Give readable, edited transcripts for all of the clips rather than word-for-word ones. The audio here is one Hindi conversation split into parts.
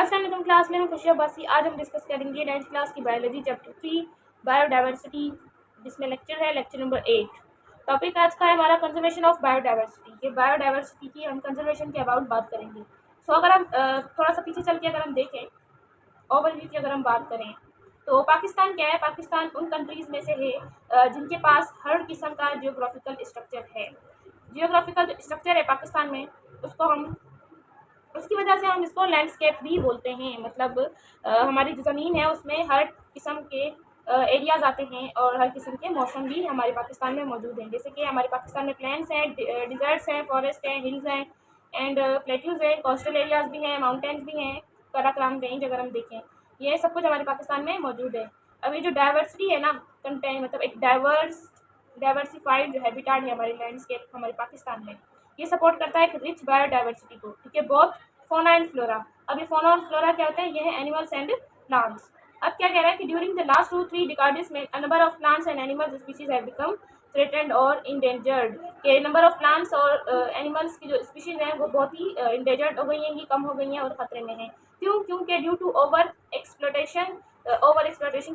अस्सलाम क्लास में हम खुशी अब्बासी। आज हम डिस्कस करेंगे 9th क्लास की बायोलॉजी चैप्टर 3 बायोडाइवर्सिटी, जिसमें लेक्चर है लेक्चर नंबर 8। टॉपिक आज का है हमारा कंजर्वेशन ऑफ बायोडाइवर्सिटी। ये बायोडाइवर्सिटी की हम कंजर्वेशन के अबाउट बात करेंगे। सो अगर हम थोड़ा सा पीछे चल के अगर हम देखें, ओवरव्यू की अगर हम बात करें, तो पाकिस्तान क्या है? पाकिस्तान उन कंट्रीज़ में से है जिनके पास हर किस्म का जियोग्राफिकल स्ट्रक्चर है। जियोग्राफिकल स्ट्रक्चर है पाकिस्तान में, उसको हम उसकी वजह से हम इसको लैंडस्केप भी बोलते हैं। मतलब हमारी जो ज़मीन है उसमें हर किस्म के एरियाज़ आते हैं और हर किस्म के मौसम भी हमारे पाकिस्तान में मौजूद हैं। जैसे कि हमारे पाकिस्तान में प्लेन्स हैं, डिज़र्ट्स हैं, फॉरेस्ट हैं, हिल्स हैं एंड प्लेट्यूज़ हैं, कोस्टल एरियाज़ भी हैं, माउंटेन्स भी हैं, कराकरम रेंज अगर हम देखें, ये सब कुछ हमारे पाकिस्तान में मौजूद है। अब ये जो डाइवर्सिटी है ना, कंटेंट मतलब एक डाइवर्सिफाइड जो हैबिटाट है हमारे लैंडस्केप हमारे पाकिस्तान में, ये सपोर्ट करता है एक रिच बायोडाइवर्सिटी को। ठीक है, बहुत फोना एंड फ्लोरा। अब ये फोना और फ्लोरा क्या होता है? ये है एनिमल्स एंड प्लांट्स। अब क्या कह रहा है कि ड्यूरिंग द लास्ट 2-3 डिकाड्स में a number of plants and animals species have become threatened और इंडेंजर्ड। के नंबर ऑफ प्लांट्स और एनिमल्स की जो स्पीशीज हैं वो बहुत ही इंडेंजर्ड हो गई हैं, कम हो गई हैं और खतरे में हैं। क्यों? क्योंकि ड्यू टू ओवर एक्सप्लोटेशन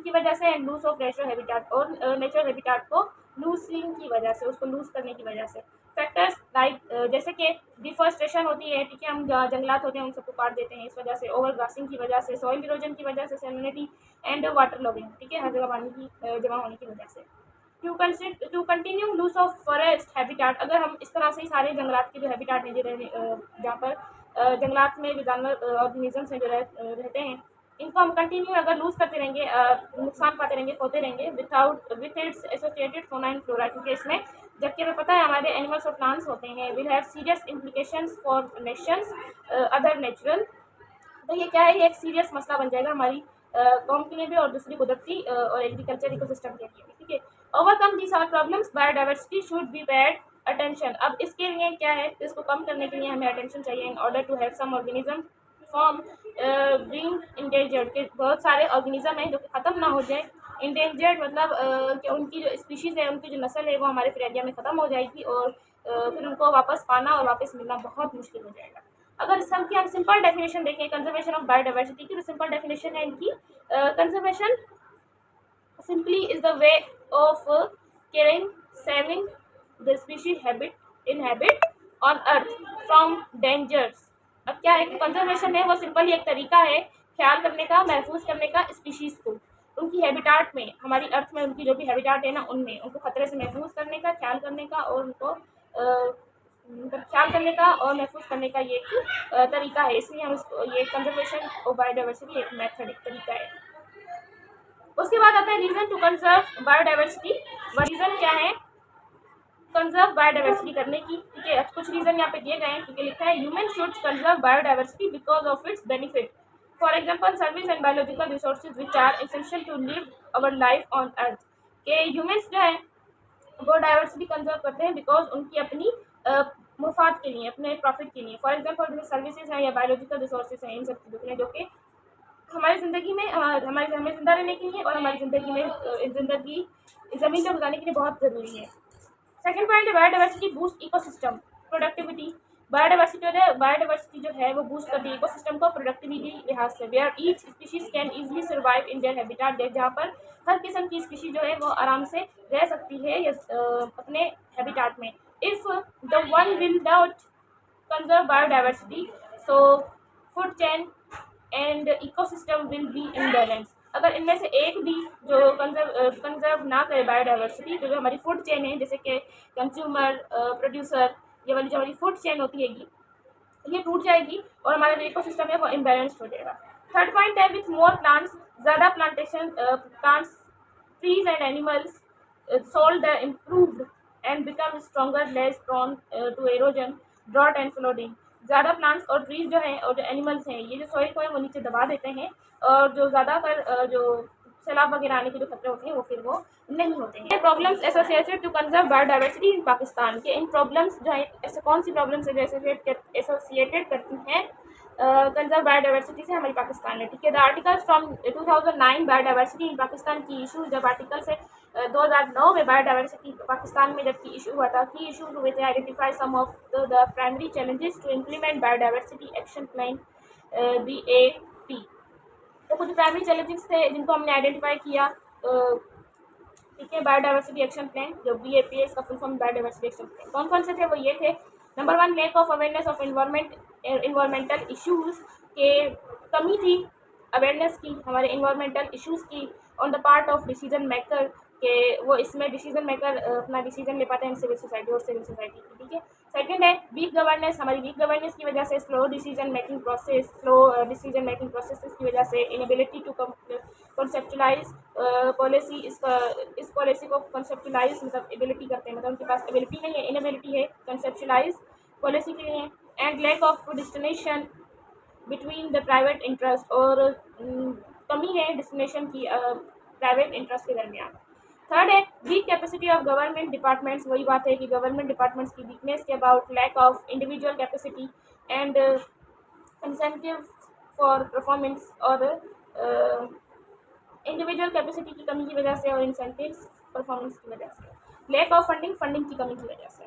की वजह से and lose of natural habitat, और नेचुरल हैबिटाट को लूजिंग की वजह से, उसको लूज करने की वजह से। फैक्टर्स लाइक जैसे कि डिफॉरेस्टेशन होती है, ठीक है, हम जंगलात होते हैं उन सबको काट देते हैं, इस वजह से ओवर ग्रासिंग की वजह से, सॉइल इरोजन की वजह से, सैलिनिटी एंड वाटर लॉगिंग, ठीक है, हर जगह पानी की जमा होने की वजह से। To continue lose of forest habitat, अगर हम इस तरह से ही सारे जंगलात के जो हैबिटाट हैं जहाँ पर जंगलात में जो जानवर ऑर्गेनिजम्स हैं जो रहते हैं, इनको हम कंटिन्यू अगर लूज करते रहेंगे, नुकसान पाते रहेंगे, खोते रहेंगे विथ इट्स एसोसिएटेड फोना एंड फ्लोरा, क्योंकि इसमें, जबकि हमें पता है हमारे एनिमल्स और प्लांट्स होते हैं, will have serious implications for Nations other natural. तो ये क्या है? ये एक सीरियस मसला बन जाएगा हमारी कौम के लिए भी और दूसरी कुदरती और एग्रीकल्चर इकोसिस्टम के लिए भी। ठीक है, overcome these are problems biodiversity should be paid attention. अब इसके लिए क्या है? इसको कम करने के लिए हमें अटेंशन चाहिए in order to have some organism form being endangered, के बहुत सारे ऑर्गेनिज्म हैं जो कि ख़त्म ना हो जाए। इंडेंजर्ड मतलब कि उनकी जो स्पीशीज़ है, उनकी जो नस्ल है वो हमारे फिर एरिया में ख़त्म हो जाएगी और फिर उनको वापस पाना और वापस मिलना बहुत मुश्किल हो जाएगा। अगर हम सिंपल डेफिनेशन देखें कंजर्वेशन ऑफ बायोडाइवर्सिटी की, तो सिंपल डेफिनेशन है इनकी, conservation simply is the way of caring saving the species inhabit on earth from dangers. अब क्या है? कंजर्वेशन है वो सिंपली एक तरीका है ख्याल करने का, महफूज करने का स्पीशीज को उनकी हैबिटाट में, हमारी अर्थ में उनकी जो भी हैबिटाट है ना, उनमें उनको खतरे से महफूज करने का, ख्याल करने का और उनको ख्याल करने का और महफूज करने का ये एक तरीका है। इसलिए हम इसको, ये कंजर्वेशन ऑफ बायोडाइवर्सिटी एक मेथड, एक तरीका है। उसके बाद आता है reason to conserve biodiversity. Reason क्या है कंजर्व बायोडाइवर्सिटी करने की? ठीक है, कुछ रीजन यहाँ पे दिए गए हैं, क्योंकि लिखा है human should conserve biodiversity because of its benefit, for example service and biological resources which are essential to live our life on earth. के ह्यूमन्स जो है वो डाइवर्सिटी कंजर्व करते हैं बिकॉज उनकी अपनी मुफाद के लिए, अपने प्रॉफिट के लिए। फॉर एग्जाम्पल जैसे सर्विसेज हैं या बायोलॉजिकल रिसोर्सेज हैं, इन सब चीज़ों के लिए जो कि हमारी ज़िंदगी में हमें ज़िंदा रहने के लिए और हमारी ज़िंदगी में ज़िंदगी ज़मीन में गुजारने के लिए बहुत ज़रूरी है। सेकेंड पॉइंट है biodiversity boost ecosystem productivity. Biodiversity जो है वो बूस्ट करती है इकोसिस्टम को प्रोडक्टिविटी लिहाज से, where each species can easily survive in their habitat, जहाँ पर हर किस्म की स्पीशीज जो है वो आराम से रह सकती है अपने हैबिटाट में। If the one will not conserve biodiversity, so food chain and ecosystem will be imbalance. अगर इनमें से एक भी जो कंजर्व ना करे बायोडाइवर्सिटी, तो जो हमारी फूड चेन है, जैसे कि कंज्यूमर, प्रोड्यूसर, ये वाली जो हमारी फूड चेन होती है ये टूट जाएगी और हमारा जो इकोसिस्टम है वो इम्बैलेंस्ड हो जाएगा। थर्ड पॉइंट है विथ मोर प्लांट्स, ज़्यादा plantation plants, trees and animals soil the improved and become stronger, less prone to erosion, drought and flooding. ज़्यादा प्लांट्स और ट्रीज जो हैं और जो एनिमल्स हैं, ये जो सॉइल को है वो नीचे दबा देते हैं और जो ज़्यादातर जो सैलाब वगैरह आने के जो खतरे होते हैं वो फिर वो नहीं होते हैं। Problems associated to conserve biodiversity in Pakistan के, इन प्रॉब्लम्स जो है, ऐसे कौन सी प्रॉब्लम्स है जो एसोसिएटेड करती हैं कंजर्व बायोडाइवर्सिटी से हमारी पाकिस्तान में? ठीक है, the articles from 2009 biodiversity in Pakistan की इशू, जब आर्टिकल्स है 2009 में बायोडाइवर्सिटी पाकिस्तान में जबकि इशू हुआ था, की issue with identify some of the primary challenges to implement biodiversity action plan BA T. तो कुछ प्राइमरी चैलेंजेस थे जिनको हमने आइडेंटिफाई किया, ठीक है। बायोडाइवर्सिटी एक्शन प्लान, जो BAP है, इसका full form biodiversity action plan. कौन कौन से थे वो ये थे। Number 1, lack of awareness of environmental issues, के कमी थी अवेयरनेस की हमारे इन्वायरमेंटल इश्यूज की on the part of decision maker, के वो इसमें डिसीजन मेकर अपना डिसीजन ले पाते हैं सिविल सोसाइटी और सिविल सोसाइटी की, ठीक है। सेकंड है वीक गवर्नेंस, हमारी वीक गवर्नेंस की वजह से slow decision making process, slow decision making process की वजह से इनएबिलिटी टू कॉन्सेप्चुलाइज पॉलिसी, इस पॉलिसी को कॉन्सेप्चुलाइज मतलब एबिलिटी करते हैं, मतलब उनके पास एबिलिटी नहीं है, इनएबिलिटी है कॉन्सेप्चुलाइज पॉलिसी के लिए। And lack of destination between the private interest, और कमी है डिस्टिनेशन की प्राइवेट इंटरेस्ट के दरमियान। थर्ड है weak capacity of government departments, वही बात है कि गवर्नमेंट डिपार्टमेंट्स की वीकनेस के about lack of individual capacity and incentive for performance, और इंडिविजुअल कैपेसिटी की कमी की वजह से और इंसेंटिव्स परफॉर्मेंस की वजह से। लैक ऑफ फंडिंग, फंडिंग की कमी की वजह से।